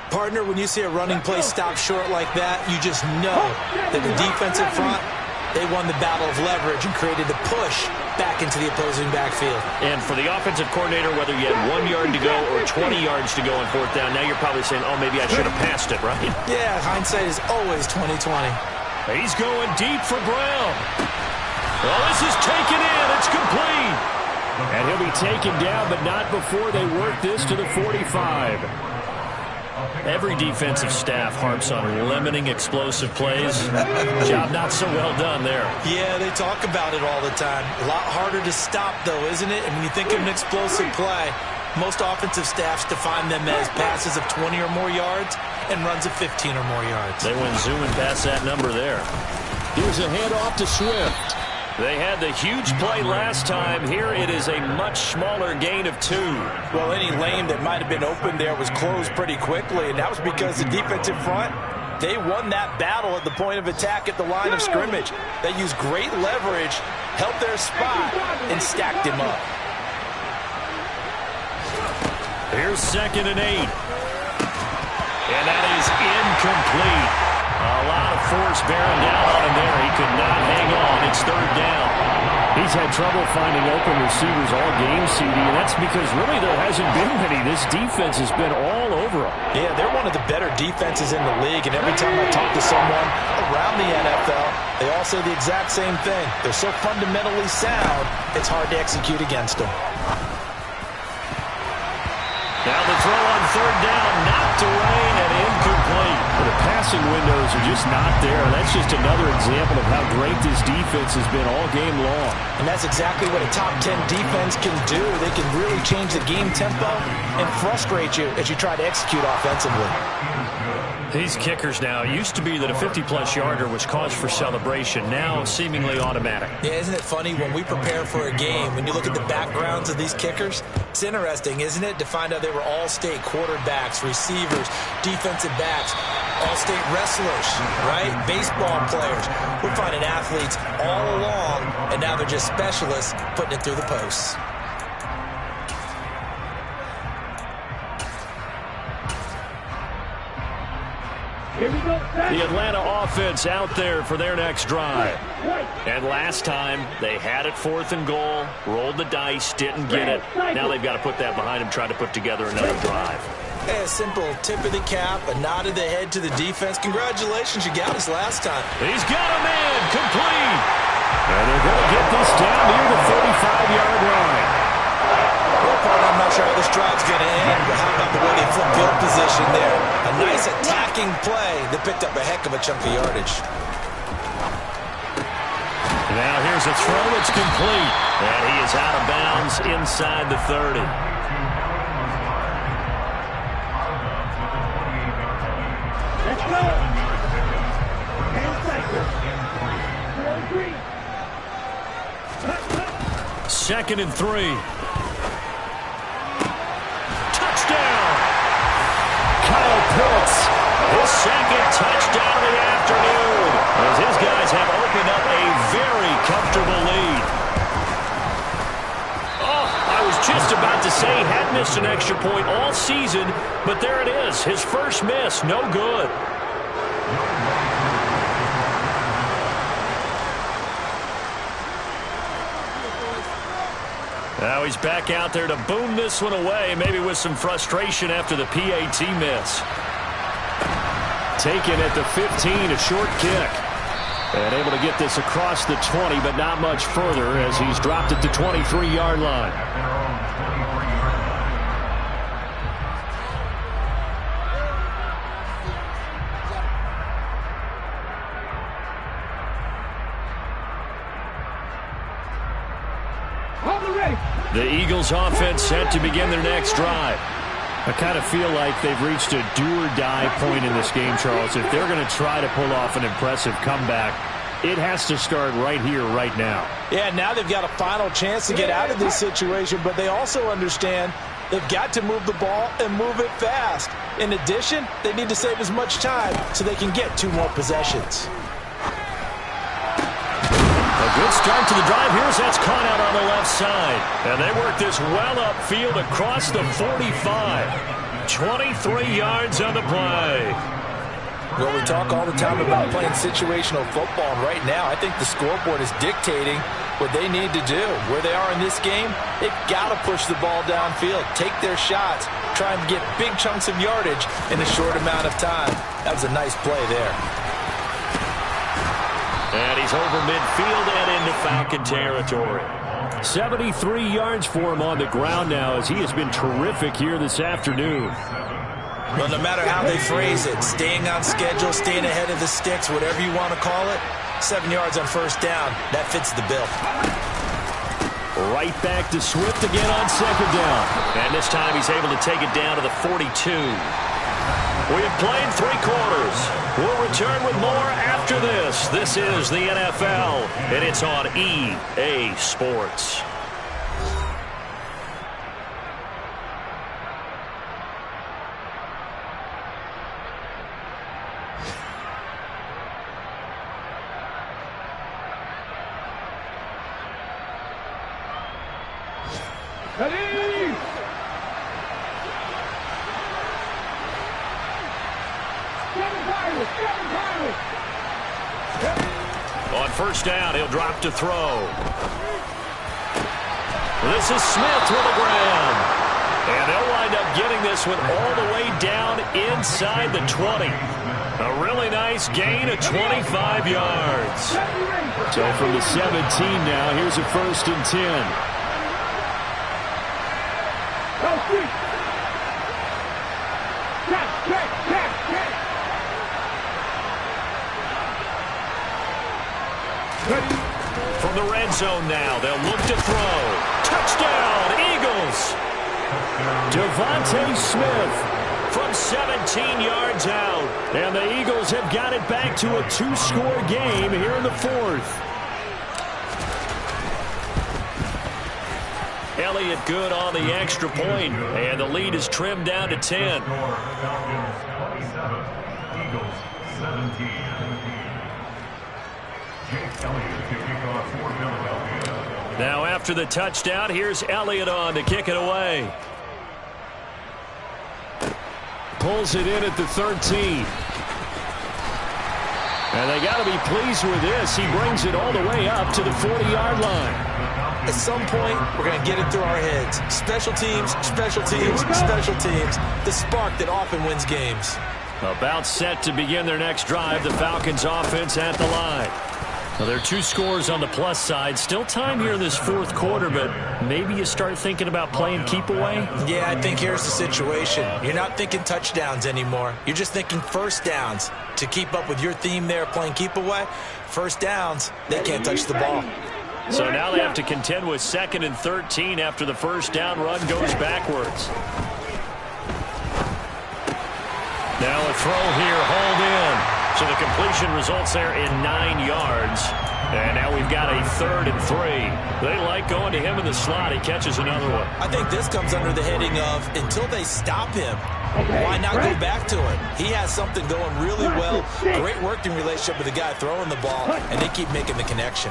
Partner, when you see a running play stop short like that, you just know that the defensive front, they won the battle of leverage and created the push back into the opposing backfield. And for the offensive coordinator, whether you had 1 yard to go or 20 yards to go on 4th down, now you're probably saying, oh, maybe I should have passed it, right? Yeah, hindsight is always 20/20. He's going deep for Brown. Well, this is taken in. It's complete. And he'll be taken down, but not before they work this to the 45. Every defensive staff harps on limiting explosive plays. Job not so well done there. Yeah, they talk about it all the time. A lot harder to stop, though, isn't it? And when you think of an explosive play, most offensive staffs define them as passes of 20 or more yards and runs of 15 or more yards. They went zooming past that number there. Here's a handoff to Swift. They had the huge play last time. Here it is a much smaller gain of 2. Well, any lane that might have been open there was closed pretty quickly, and that was because the defensive front, they won that battle at the point of attack at the line of scrimmage. They used great leverage, held their spot, and stacked him up. Here's 2nd and 8. And that is incomplete. A lot of force bearing down on him there. He could not hang on. It's 3rd down. He's had trouble finding open receivers all game, CD, and that's because really there hasn't been many. This defense has been all over them. Yeah, they're one of the better defenses in the league, and every time I talk to someone around the NFL, they all say the exact same thing. They're so fundamentally sound, it's hard to execute against them. Now the throw on third down, knocked away and incomplete. Well, the passing windows are just not there. That's just another example of how great this defense has been all game long. And that's exactly what a top 10 defense can do. They can really change the game tempo and frustrate you as you try to execute offensively. These kickers now, it used to be that a 50-plus yarder was cause for celebration. Now seemingly automatic. Yeah, isn't it funny when we prepare for a game, when you look at the backgrounds of these kickers, it's interesting, isn't it, to find out they were all-state quarterbacks, receivers, defensive backs, all-state wrestlers, right? Baseball players. We're finding athletes all along, and now they're just specialists putting it through the posts. Here we go. The Atlanta offense out there for their next drive. And last time, they had it 4th and goal, rolled the dice, didn't get it. Now they've got to put that behind them, try to put together another drive. Hey, a simple tip of the cap, a nod of the head to the defense. Congratulations, you got us last time. He's got a man, complete. And they're going to get this down near the 35-yard line. I'm not sure how this drive's going to end, but how about the way they flip field position there? A nice attacking play that picked up a heck of a chunk of yardage. Now here's a throw that's complete, and he is out of bounds inside the 30. Let's go. 10 seconds. 2nd and 3. Pitts, his 2nd touchdown of the afternoon, as his guys have opened up a very comfortable lead. Oh, I was just about to say he had missed an extra point all season, but there it is, his first miss, no good. Now he's back out there to boom this one away, maybe with some frustration after the PAT miss. Taken at the 15, a short kick. And able to get this across the 20, but not much further as he's dropped it to 23-yard line. The Eagles offense set to begin their next drive. I kind of feel like they've reached a do-or-die point in this game, Charles. If they're going to try to pull off an impressive comeback, it has to start right here, right now. Yeah, now they've got a final chance to get out of this situation, but they also understand they've got to move the ball and move it fast. In addition, they need to save as much time so they can get 2 more possessions. A good start to the drive. Here's that's caught out on the left side. And they work this well upfield across the 45. 23 yards on the play. Well, we talk all the time about playing situational football, and right now I think the scoreboard is dictating what they need to do. Where they are in this game, they've got to push the ball downfield, take their shots, try and get big chunks of yardage in a short amount of time. That was a nice play there. And he's over midfield and into Falcon territory. 73 yards for him on the ground now as he has been terrific here this afternoon. Well, no matter how they phrase it, staying on schedule, staying ahead of the sticks, whatever you want to call it, 7 yards on first down, that fits the bill. Right back to Swift again on 2nd down. And this time he's able to take it down to the 42. We have played 3 quarters. We'll return with more after this. This is the NFL, and it's on EA Sports. Ready! On first down, he'll drop to throw. This is Smith with a grab. And they'll wind up getting this one all the way down inside the 20. A really nice gain of 25 yards. So from the 17 now, here's a 1st and 10. From the red zone now, they'll look to throw. Touchdown, Eagles! Devontae Smith from 17 yards out. And the Eagles have got it back to a 2-score game here in the 4th. Elliott good on the extra point, and the lead is trimmed down to 10. Eagles 17. Now after the touchdown, here's Elliott on to kick it away. Pulls it in at the 13. And they got to be pleased with this. He brings it all the way up to the 40-yard line. At some point, we're going to get it through our heads. Special teams, special teams, special teams. The spark that often wins games. About set to begin their next drive, the Falcons offense at the line. Well, there are 2 scores on the plus side. Still time here in this 4th quarter, but maybe you start thinking about playing keep away? Yeah, I think here's the situation. You're not thinking touchdowns anymore. You're just thinking first downs. To keep up with your theme there, playing keep away, first downs, they can't touch the ball. So now they have to contend with 2nd and 13 after the first down run goes backwards. Now a throw here, hauled in. So the completion results there in 9 yards. And now we've got a 3rd and 3. They like going to him in the slot. He catches another one. I think this comes under the heading of until they stop him, why not go back to him? He has something going really well. Great working relationship with the guy throwing the ball, and they keep making the connection.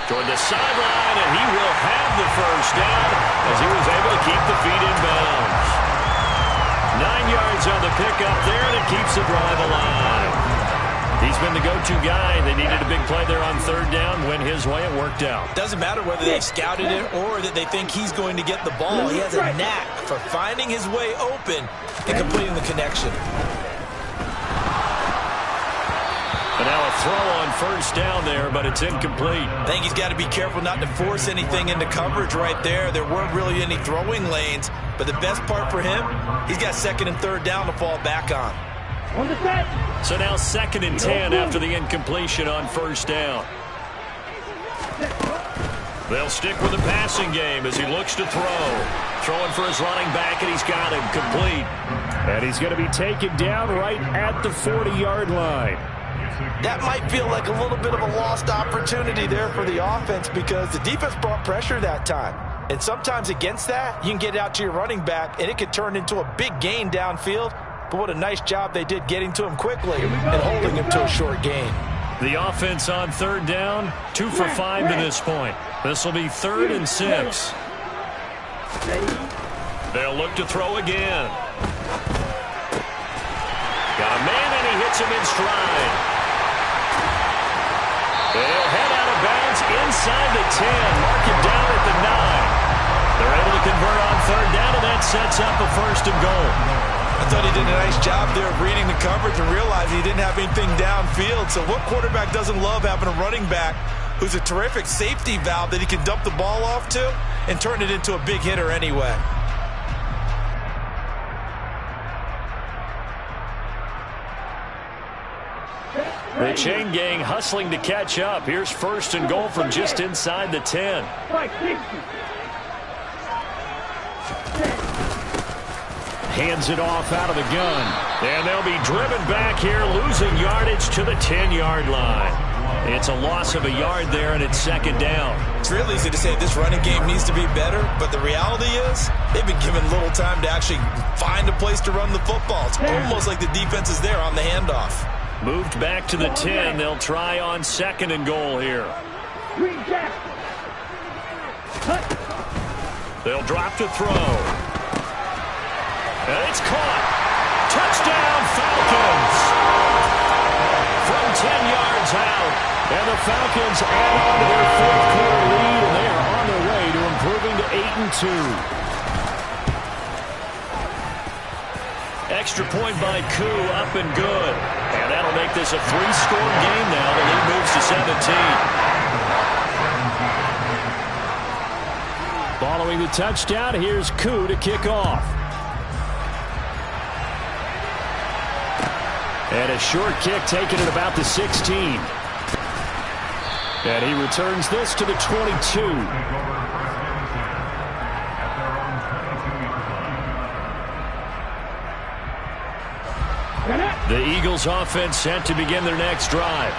Toward the sideline, and he will have the first down as he was able to keep the feet in bounds. 9 yards on the pickup there, and it keeps the drive alive. He's been the go-to guy. They needed a big play there on 3rd down. Went his way. It worked out. Doesn't matter whether they've scouted it or that they think he's going to get the ball. He has a knack for finding his way open and completing the connection. And now a throw on 1st down there, but it's incomplete. I think he's got to be careful not to force anything into coverage right there. There weren't really any throwing lanes, but the best part for him, he's got 2nd and 3rd down to fall back on. So now 2nd and 10 after the incompletion on 1st down. They'll stick with the passing game as he looks to throw. Throwing for his running back, and he's got him complete. And he's going to be taken down right at the 40-yard line. That might feel like a little bit of a lost opportunity there for the offense because the defense brought pressure that time. And sometimes against that, you can get out to your running back, and it could turn into a big gain downfield. But what a nice job they did getting to him quickly and holding him to a short gain. The offense on 3rd down, 2 for 5 to this point. This will be 3rd and 6. They'll look to throw again. Got a man, and he hits him in stride. They'll head out of bounds inside the 10. Mark it down at the 9. They're able to convert on 3rd down, and that sets up a 1st and goal. I thought he did a nice job there of reading the coverage and realizing he didn't have anything downfield. So what quarterback doesn't love having a running back who's a terrific safety valve that he can dump the ball off to and turn it into a big hitter anyway? The chain gang hustling to catch up. Here's 1st and goal from just inside the 10. Hands it off out of the gun. And they'll be driven back here, losing yardage to the 10-yard line. It's a loss of a yard there, and it's 2nd down. It's real easy to say this running game needs to be better, but the reality is they've been given little time to actually find a place to run the football. It's almost like the defense is there on the handoff. Moved back to the 10. They'll try on 2nd and goal here. They'll drop to throw. And it's caught. Touchdown, Falcons. From 10 yards out. And the Falcons add on to their fourth quarter lead, and they are on their way to improving to 8-2. Extra point by Koo, up and good. And that'll make this a 3-score game now. The lead moves to 17. Following the touchdown, here's Koo to kick off. And a short kick taken at about the 16. And he returns this to the 22. The Eagles offense set to begin their next drive.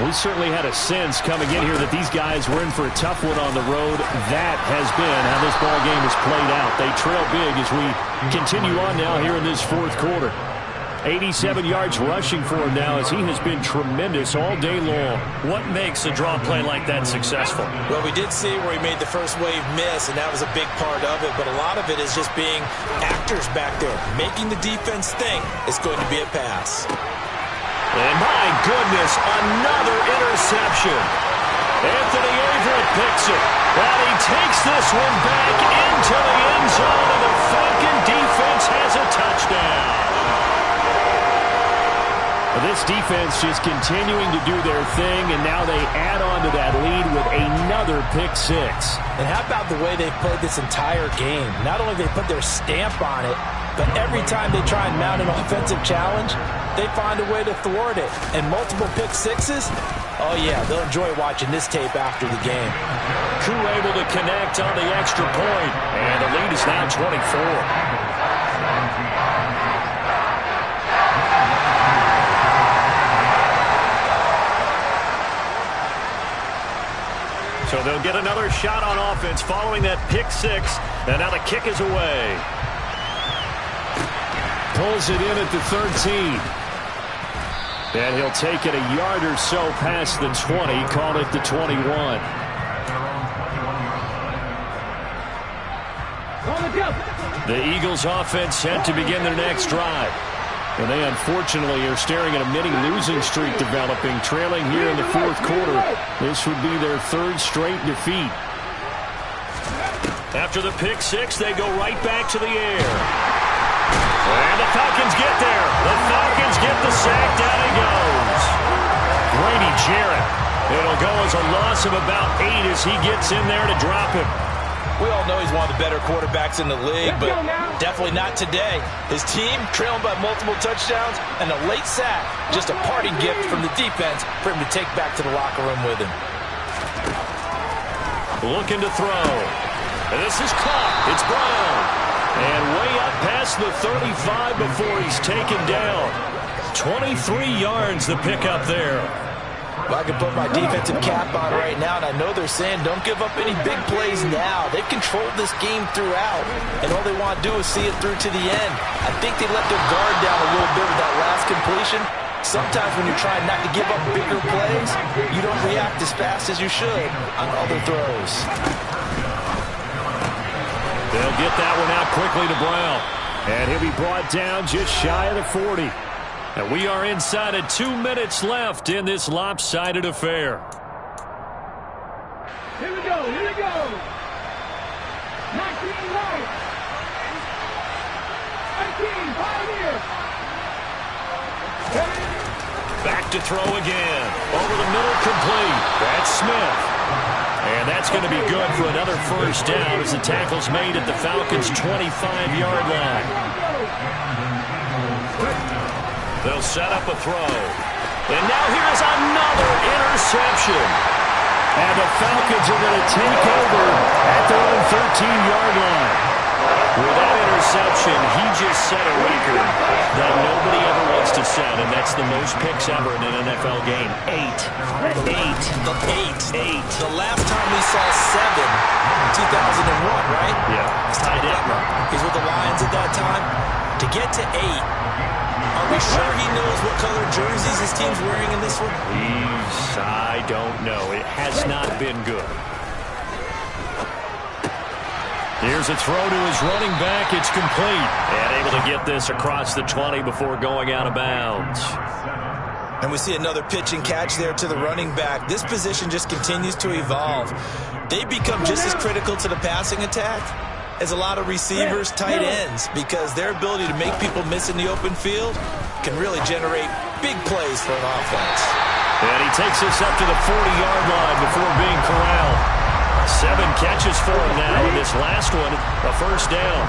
We certainly had a sense coming in here that these guys were in for a tough one on the road. That has been how this ball game has played out. They trail big as we continue on now here in this fourth quarter. 87 yards rushing for him now as he has been tremendous all day long. What makes a draw play like that successful? Well, we did see where he made the first wave miss, and that was a big part of it. But a lot of it is just being actors back there, making the defense think it's going to be a pass. And my goodness, another interception. Anthony Averett picks it. And he takes this one back into the end zone, and the Falcon defense has a touchdown. This defense just continuing to do their thing, and now they add on to that lead with another pick six. And how about the way they've played this entire game? Not only they put their stamp on it, but every time they try and mount an offensive challenge, they find a way to thwart it. And multiple pick sixes, oh yeah, they'll enjoy watching this tape after the game. Koo able to connect on the extra point, and the lead is now 24. So they'll get another shot on offense following that pick six. And now the kick is away. Pulls it in at the 13. And he'll take it a yard or so past the 20. Call it the 21. The Eagles offense set to begin their next drive. And they unfortunately are staring at a mini losing streak developing, trailing here in the fourth quarter. This would be their third straight defeat. After the pick six, they go right back to the air. And the Falcons get there. The Falcons get the sack. Down he goes. Grady Jarrett. It'll go as a loss of about 8 as he gets in there to drop him. We all know he's one of the better quarterbacks in the league, but definitely not today. His team trailing by multiple touchdowns and a late sack. Just a parting gift from the defense for him to take back to the locker room with him. Looking to throw. And this is caught. It's Brown. And way up past the 35 before he's taken down. 23 yards the pickup there. Well, I can put my defensive cap on right now, and I know they're saying don't give up any big plays now. They've controlled this game throughout, and all they want to do is see it through to the end. I think they let their guard down a little bit with that last completion. Sometimes when you're trying not to give up bigger plays, you don't react as fast as you should on other throws. They'll get that one out quickly to Brown, and he'll be brought down just shy of the 40. And we are inside of 2 minutes left in this lopsided affair. Here we go, here we go. 19 right. 19, Pioneer. Back to throw again. Over the middle, complete. That's Smith. And that's going to be good for another first down as the tackle's made at the Falcons' 25-yard line. They'll set up a throw. And now here's another interception. And the Falcons are going to take over at their own 13-yard line. With that interception, he just set a record that nobody ever wants to set, and that's the most picks ever in an NFL game. 8. The last time we saw 7, 2001, right? Yeah. It's Ty Detmer. He's with the Lions at that time. To get to 8, are we sure he knows what color jerseys his team's wearing in this one? I don't know. It has not been good. Here's a throw to his running back. It's complete. And able to get this across the 20 before going out of bounds. And we see another pitch and catch there to the running back. This position just continues to evolve. They become just as critical to the passing attack as a lot of receivers, tight ends, because their ability to make people miss in the open field can really generate big plays for an offense. And he takes us up to the 40-yard line before being corralled. 7 catches for him now, and this last one, a first down.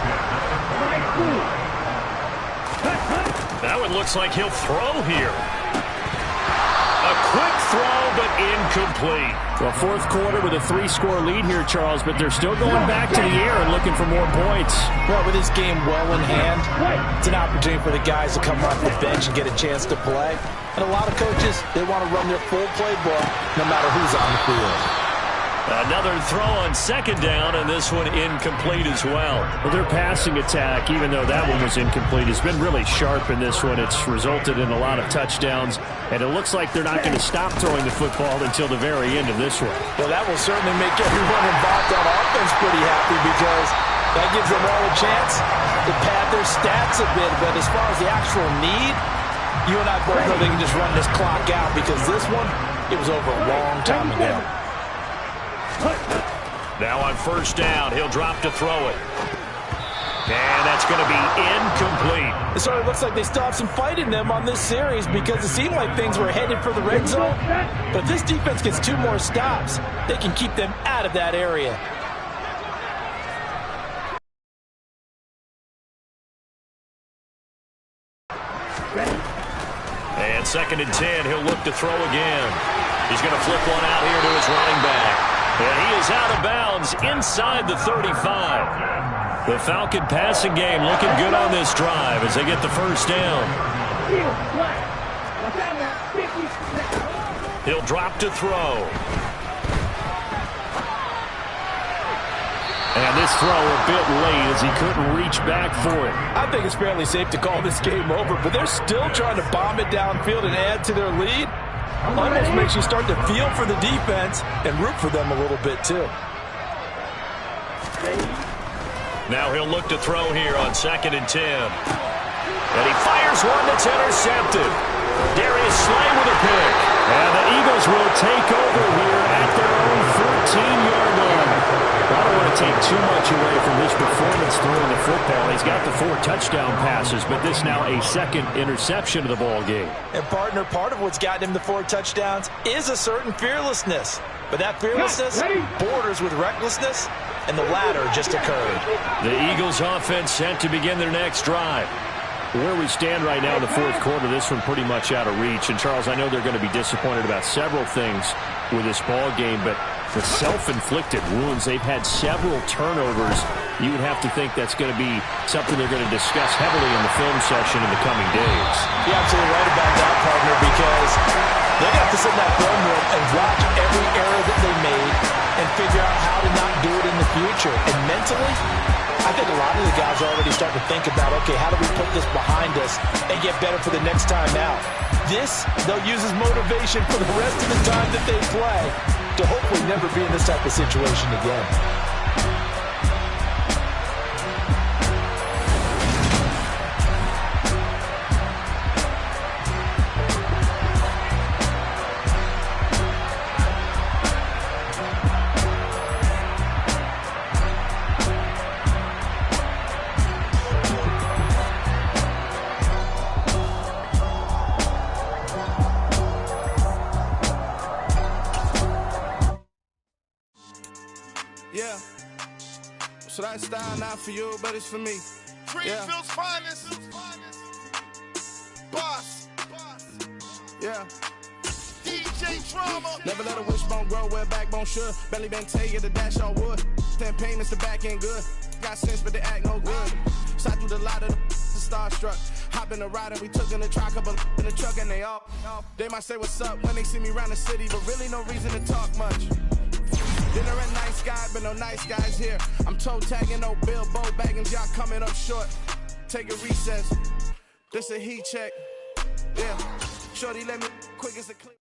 That one looks like he'll throw here. A quick throw, but incomplete. Well, fourth quarter with a 3-score lead here, Charles, but they're still going back to the air and looking for more points. Well, with this game well in hand, it's an opportunity for the guys to come off the bench and get a chance to play. And a lot of coaches, they want to run their full playbook no matter who's on the field. Another throw on second down, and this one incomplete as well. Well, their passing attack, even though that one was incomplete, has been really sharp in this one. It's resulted in a lot of touchdowns, and it looks like they're not going to stop throwing the football until the very end of this one. Well, that will certainly make everyone involved on offense pretty happy, because that gives them all a chance to pad their stats a bit. But as far as the actual need, you and I both know they can just run this clock out, because this one, it was over a long time ago. Now on first down, he'll drop to throw it. And that's going to be incomplete. So it looks like they still have some fight in them on this series, because it seemed like things were headed for the red zone. But if this defense gets 2 more stops, they can keep them out of that area. And 2nd and 10, he'll look to throw again. He's going to flip one out here to his running back. And he is out of bounds inside the 35. The Falcon passing game looking good on this drive as they get the first down. He'll drop to throw. And this throw a bit late as he couldn't reach back for it. I think it's fairly safe to call this game over, but they're still trying to bomb it downfield and add to their lead. Almost makes you start to feel for the defense and root for them a little bit too. Now he'll look to throw here on 2nd and 10. And he fires one that's intercepted. Darius Slay with a pick. And the Eagles will take over here at their own 14-yard line. I don't want to take too much away from his performance throwing the football. He's got the 4 touchdown passes, but this now a 2nd interception of the ball game. And partner, part of what's gotten him the 4 touchdowns is a certain fearlessness. But that fearlessness borders with recklessness, and the latter just occurred. The Eagles offense set to begin their next drive. Where we stand right now in the fourth quarter, this one pretty much out of reach. And, Charles, I know they're going to be disappointed about several things with this ball game, but the self-inflicted wounds, they've had several turnovers. You would have to think that's going to be something they're going to discuss heavily in the film session in the coming days. You're absolutely right about that, partner, because they're going to have to sit in that film room and watch every error that they made and figure out how to not do it in the future. And mentally, I think a lot of the guys are already starting to think about, okay, how do we put this behind us and get better for the next time out? This, they'll use as motivation for the rest of the time that they play to hopefully never be in this type of situation again. Yeah. So that style not for you, but it's for me. Greenfield's finest. Boss. Yeah. DJ Drama. Never let a wishbone grow where backbone should. Belly been tell you the dash all wood. Stand payments, the back end good. Got sense, but they act no good. Shot through the lot of the starstruck. Hop in the ride and we took in the truck, couple in the truck and they all. They might say what's up when they see me around the city, but really no reason to talk much. Dinner at nice guy, but no nice guys here. I'm toe tagging, no Bilbo Baggins, y'all coming up short. Take a recess. This a heat check. Yeah. Shorty, let me quick as a click.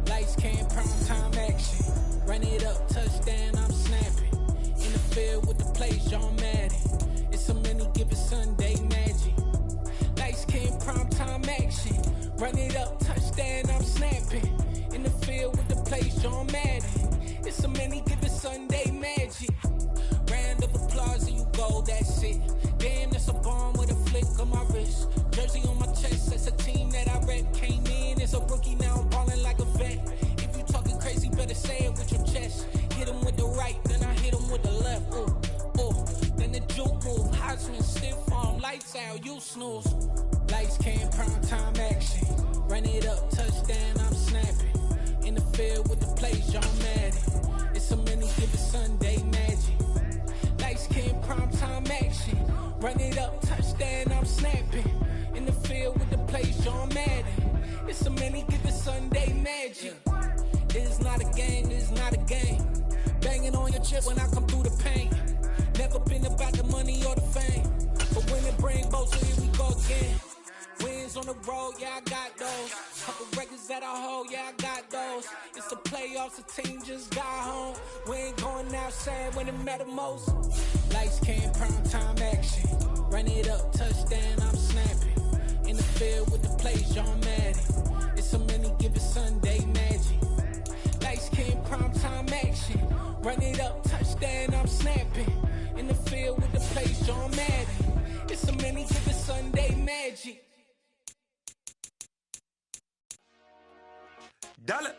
Lights came, prime time action. Run it up, touchdown, I'm snapping. In the field with the plays, John Madden. It's a many given Sunday magic. Lights came primetime action. Run it up, touchdown, I'm snapping. In the field with the plays, John Madden. It's a many given Sunday magic. Round of applause and you go, that's it. Damn, that's a bomb with a flick on my wrist. Jersey on my chest, that's a team that I rep. Came in as a rookie, now I'm ballin' like a vet. If you talking crazy, better say it with your chest. Hit him with the right, then I hit him with the left. Ooh, ooh. Then the juke move, Heisman, stiff arm, lights out, you snooze. Lights came, prime time action. Run it up, touchdown, I'm snapping. In the field with the plays, John Madden. It's a many given Sunday magic. Lights came, prime time action. Run it up, touchdown, I'm snapping. In the field with the plays, John Madden. It's a many given Sunday magic. It's not a game, it's not a game. Banging on your chip when I come through the pain. Never been about the money or the fame. But when it bring both, so here we go again. Wins on the road, yeah, I got those. Couple records that I hold, yeah, I got those. It's the playoffs, the team just got home. We ain't going outside when it matter most. Lights came, prime time action. Run it up, touchdown, I'm snapping. In the field with the plays, John Madden. It's a many given Sunday magic. Lights came, prime time action. Run it up, touchdown, I'm snapping. In the field with the plays, John Madden. It's a many given Sunday magic. Dollar.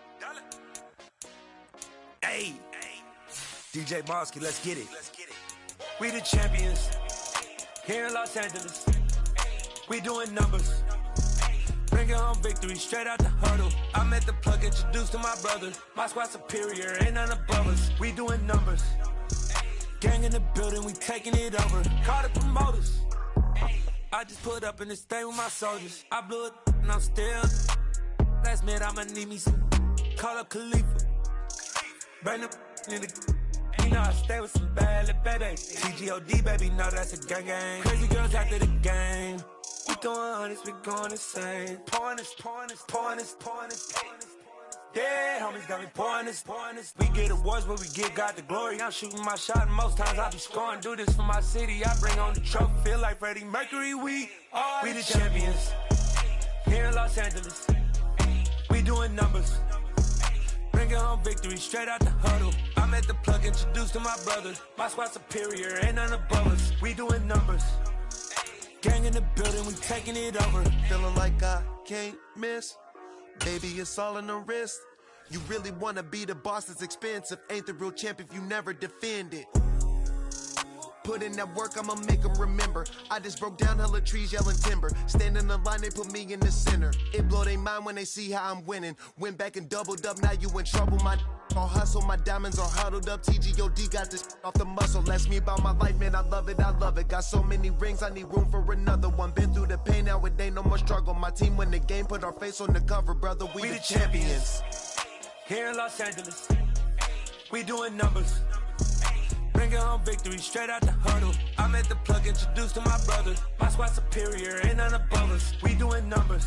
Hey. DJ Mosky, let's get it. We the champions here in Los Angeles. We doing numbers. Bringing home victory straight out the huddle. I met the plug, introduced to my brother. My squad superior, ain't none above us. We doing numbers. Gang in the building, we taking it over. Call the promoters. I just put up in this thing with my soldiers. I blew it and I'm still. Last minute I'ma need me some. Call up Khalifa. Burn the in the. You know I stay with some bad little baby. TGOD baby, know that's a gang gang. Crazy girls after the game. We throwing hundreds, we going insane. Pouring this. Yeah, homies got me pouring this. We get awards, but we give God the glory. I'm shooting my shot, and most times I be scoring. Do this for my city, I bring on the trophy. Feel like Freddie Mercury, we the champions here in Los Angeles. We doing numbers. Bringing home victory straight out the huddle. I met the plug, introduced to my brother. My squad superior, ain't none above us. We doing numbers. Gang in the building, we taking it over. Feeling like I can't miss. Baby, it's all in the wrist. You really wanna be the boss, it's expensive. Ain't the real champ if you never defend it. Put in that work, I'ma make them remember. I just broke down hella trees, yelling timber. Stand in the line, they put me in the center. It blow their mind when they see how I'm winning. Went back and doubled up, now you in trouble. My all hustle, my diamonds are huddled up. TGOD got this off the muscle. Ask me about my life, man, I love it. Got so many rings, I need room for another one. Been through the pain, now it ain't no more struggle. My team win the game, put our face on the cover, brother. We the champions here in Los Angeles. We doing numbers. Bringing home victory straight out the huddle. I met the plug, introduced to my brother. My squad superior, ain't none above us. We doing numbers.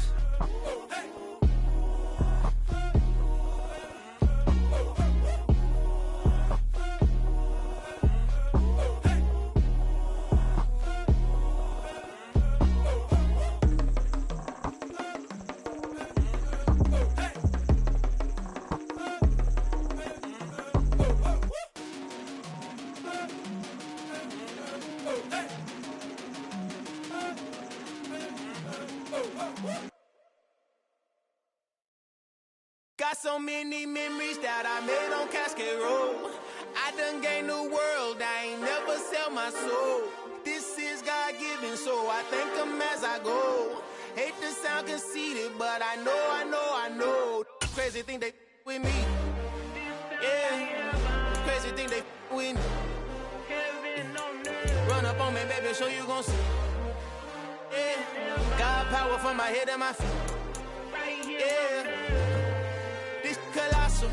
Got so many memories that I made on Cascade Road. I done gained the world, I ain't never sell my soul. This is God-given, so I thank him as I go. Hate to sound conceited, but I know. Crazy thing they with me. Yeah, crazy thing they with me. Run up on me, baby, show you gon' see. Yeah, God power from my head and my feet. Yeah. Colossal.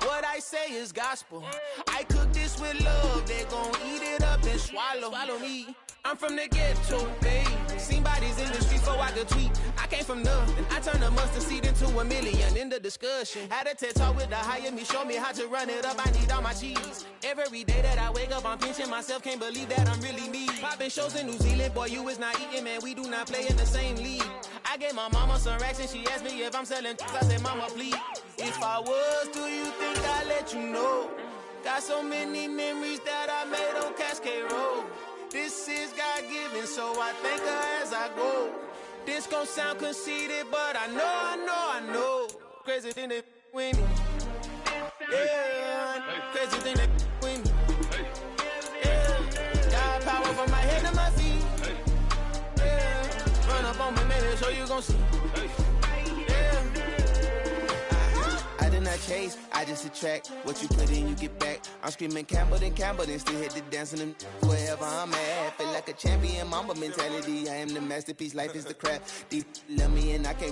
What I say is gospel. I cook this with love. They gon' eat it up and swallow me. I'm from the ghetto, babe. Seen bodies in the streets so I could a tweet. I came from nothing. I turned a mustard seed into a million in the discussion. Had a TED talk with the hire me, show me how to run it up. I need all my cheese. Every day that I wake up, I'm pinching myself. Can't believe that I'm really me. Popping shows in New Zealand, boy, you is not eating, man. We do not play in the same league. I gave my mama some racks and she asked me if I'm selling. I said, mama, please. If I was, do you think I'd let you know? Got so many memories that I made on Cascade Road. This is God-given, so I thank her as I go. This gon' sound conceited, but I know. Crazy thing that with me. Yeah, crazy thing that with me. Yeah, got power from my head to my feet. Yeah, run up on me, man, so you gon' see. I did not chase, I just attract. What you put in, you get back. I'm screaming Campbell, then still hit the dancing and wherever I'm at. Feel like a champion, mamba mentality. I am the masterpiece, life is the crap. Deep love me and I can't